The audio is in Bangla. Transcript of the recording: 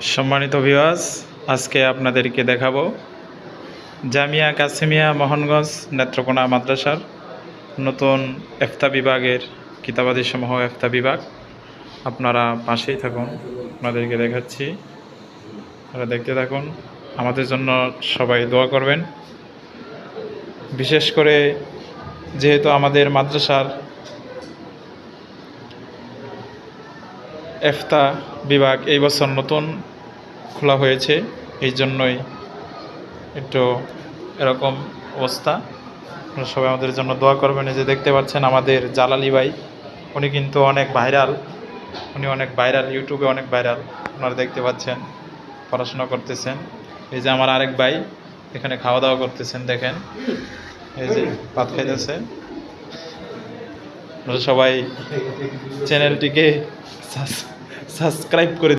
সম্মানিত ভিউয়ার্স, আজকে আপনাদেরকে দেখাবো জামিয়া কাসেমিয়া মোহনগঞ্জ নেত্রকোনা মাদ্রাসার নতুন ইফতা বিভাগের কিতাবাদি সমূহ ইফতা বিভাগ। আপনারা পাশেই থাকুন, আপনাদেরকে দেখাচ্ছি, আপনারা দেখতে থাকুন। আমাদের জন্য সবাই দোয়া করবেন। বিশেষ করে যেহেতু আমাদের মাদ্রাসার ইফতা বিভাগ এই বছর নতুন খোলা হয়েছে, এই জন্যই একটু এরকম অবস্থা। আপনারা সবাই আমাদের জন্য দোয়া করবেন। এই যে দেখতে পাচ্ছেন আমাদের জালালি ভাই, উনি কিন্তু অনেক ভাইরাল, ইউটিউবে অনেক ভাইরাল। আপনারা দেখতে পাচ্ছেন পড়াশোনা করতেছেন। এই যে আমার আরেক ভাই এখানে খাওয়া দাওয়া করতেছেন, দেখেন এই যে ভাত খাইতেছে। আপনারা সবাই চ্যানেলটিকে সাবস্ক্রাইব করে